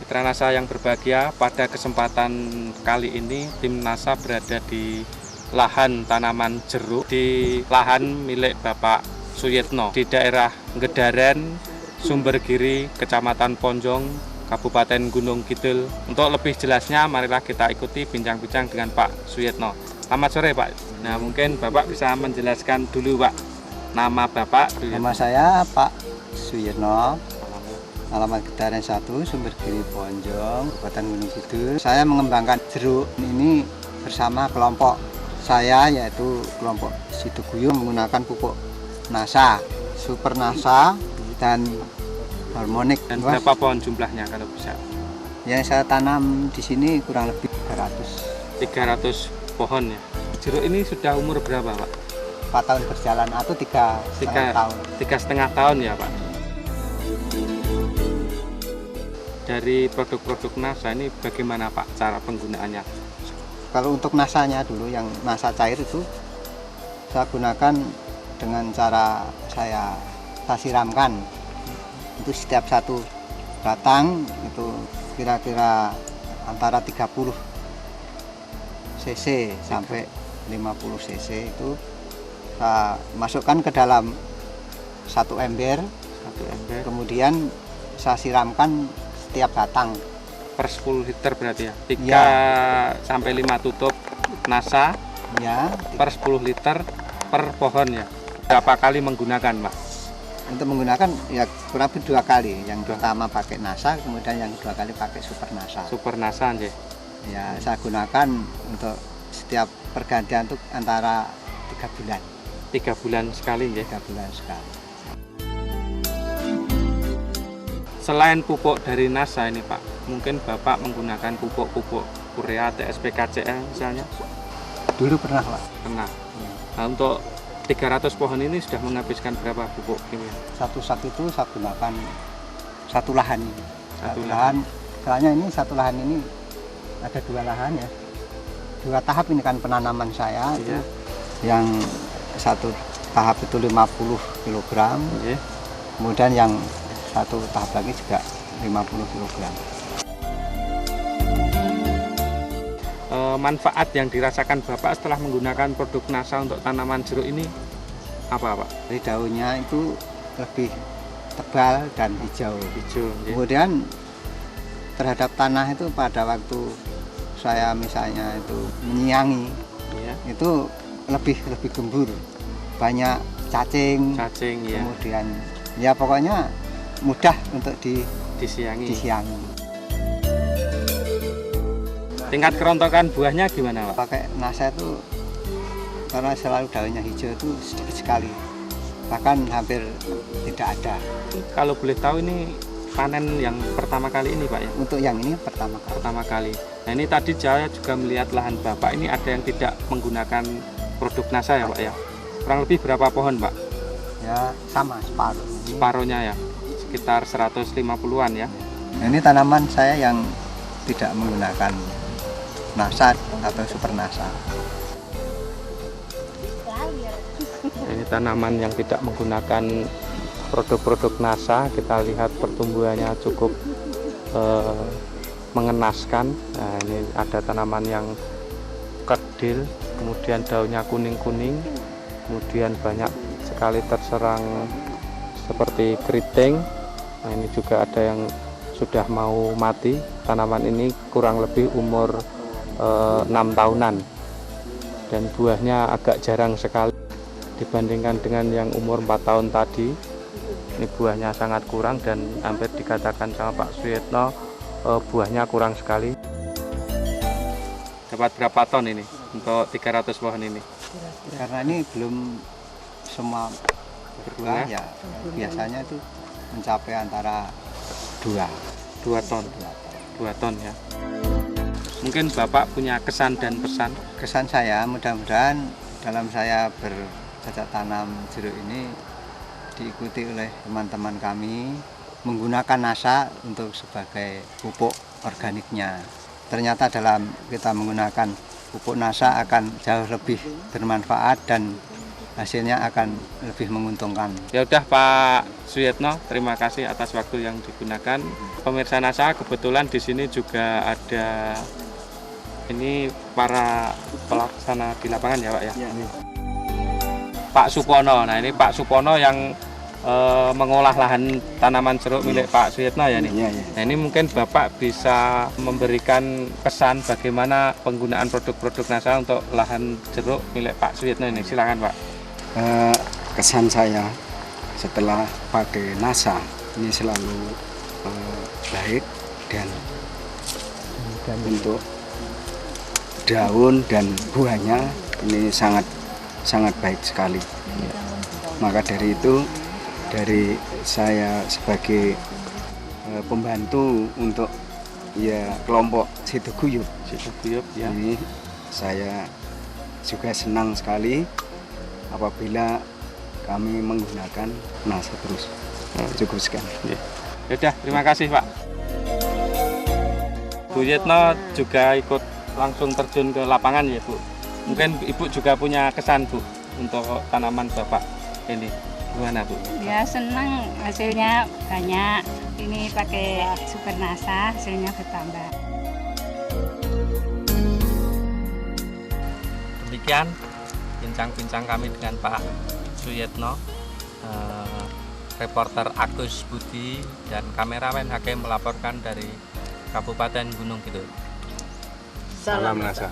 Mitra NASA yang berbahagia, pada kesempatan kali ini tim NASA berada di lahan tanaman jeruk di lahan milik Bapak Suyitno di daerah Ngedaren, Sumbergiri, Kecamatan Ponjong, Kabupaten Gunung Kidul. Untuk lebih jelasnya, marilah kita ikuti bincang-bincang dengan Pak Suyitno. Selamat sore Pak. Nah, mungkin Bapak bisa menjelaskan dulu Pak, nama Bapak. Nama saya Pak Suyitno, alamat Ngedaren 1, Sumbergiri Ponjong, Kabupaten Gunung Kidul. Saya mengembangkan jeruk ini bersama kelompok saya, yaitu kelompok Siduguyung, menggunakan pupuk NASA, Super NASA, dan Harmonik. Dan berapa pohon jumlahnya kalau bisa? Yang saya tanam di sini kurang lebih 300 pohon ya. Jeruk ini sudah umur berapa Pak? 4 tahun berjalan atau 3,5 tahun. 3,5 tahun ya Pak. Dari produk-produk NASA ini bagaimana Pak cara penggunaannya? Kalau untuk nasanya dulu, yang nasa cair itu saya gunakan dengan cara saya siramkan. Itu setiap satu batang itu kira-kira antara 30 cc sampai 50 cc itu saya masukkan ke dalam satu ember, kemudian saya siramkan setiap batang. Per 10 liter berarti ya? 3 ya. sampai 5 tutup NASA ya, per 10 liter per pohon ya. Berapa kali menggunakan Pak? Untuk menggunakan ya kurang lebih 2 kali. Yang pertama pakai NASA, kemudian yang kedua kali pakai Super NASA. Super NASA aja. Ya, saya gunakan untuk setiap pergantian itu antara 3 bulan. 3 bulan sekali ya? 3 bulan sekali. Selain pupuk dari NASA ini Pak, mungkin Bapak menggunakan pupuk-pupuk urea, TSP, KCL misalnya? Dulu pernah Pak. Pernah. Nah, untuk 300 pohon ini sudah menghabiskan berapa pupuk kimia? Satu sak itu saya gunakan satu lahan ini. Satu lahan. Soalnya ini satu lahan ini ada 2 lahan ya. 2 tahap ini kan penanaman saya. Iya. Yang satu tahap itu 50 kg. Iya. Kemudian yang satu tahap lagi juga 50 kg. Manfaat yang dirasakan Bapak setelah menggunakan produk NASA untuk tanaman jeruk ini apa Pak? Dari daunnya itu lebih tebal dan hijau. Hijau. Ya. Kemudian terhadap tanah itu pada waktu saya misalnya itu menyiangi, Ya. itu lebih gembur, banyak cacing. Cacing ya. Kemudian ya pokoknya mudah untuk disiangi. Tingkat kerontokan buahnya gimana Pak? Pakai NASA itu karena selalu daunnya hijau itu sedikit sekali, bahkan hampir tidak ada. Kalau boleh tahu ini panen yang pertama kali ini Pak ya? Untuk yang ini pertama kali. Nah ini tadi saya juga melihat lahan Bapak ini ada yang tidak menggunakan produk NASA ya Pak ya? Kurang lebih berapa pohon Pak? Ya sama, separuh. Separuhnya ya? Sekitar 150-an ya? Nah, ini tanaman saya yang tidak menggunakan NASA atau Super NASA. Ini tanaman yang tidak menggunakan produk-produk NASA. Kita lihat pertumbuhannya cukup mengenaskan. Nah, ini ada tanaman yang kerdil, kemudian daunnya kuning-kuning, kemudian banyak sekali terserang seperti keriting. Nah, ini juga ada yang sudah mau mati. Tanaman ini kurang lebih umur 6 tahunan dan buahnya agak jarang sekali dibandingkan dengan yang umur 4 tahun tadi. Ini buahnya sangat kurang dan hampir dikatakan sama Pak Suyitno buahnya kurang sekali. Dapat berapa ton ini untuk 300 pohon ini? Karena ini belum semua berbuah ya, biasanya itu mencapai antara 2 ton. 2 ton ya. Mungkin Bapak punya kesan dan pesan? Kesan saya mudah-mudahan dalam saya bercocok tanam jeruk ini diikuti oleh teman-teman kami menggunakan NASA untuk sebagai pupuk organiknya. Ternyata dalam kita menggunakan pupuk NASA akan jauh lebih bermanfaat dan hasilnya akan lebih menguntungkan. Ya udah Pak Suyetno, terima kasih atas waktu yang digunakan. Pemirsa NASA, kebetulan di sini juga ada ini para pelaksana di lapangan ya Pak ya. Ya. Pak Supono. Nah ini Pak Supono yang mengolah lahan tanaman jeruk milik Pak Suyetno ya nih. Ya, ya. Nah ini mungkin Bapak bisa memberikan kesan bagaimana penggunaan produk-produk NASA untuk lahan jeruk milik Pak Suyetno ini. Silakan Pak. Kesan saya setelah pakai NASA ini selalu baik dan untuk daun dan buahnya ini sangat baik sekali. Maka dari itu, dari saya sebagai pembantu untuk ya kelompok Situguyub Ya. ini, saya juga senang sekali apabila kami menggunakan NASA terus. Cukup sekian. Yaudah, terima kasih Pak. Bu Yetno juga ikut langsung terjun ke lapangan ya Bu. Mungkin Ibu juga punya kesan Bu untuk tanaman Bapak ini. Gimana Bu? Ya senang, hasilnya banyak. Ini pakai super NASA, hasilnya bertambah. Demikian bincang-bincang kami dengan Pak Suyetno, reporter Agus Budi dan kameramen Hakim melaporkan dari Kabupaten Gunung Kidul. Salam NASA.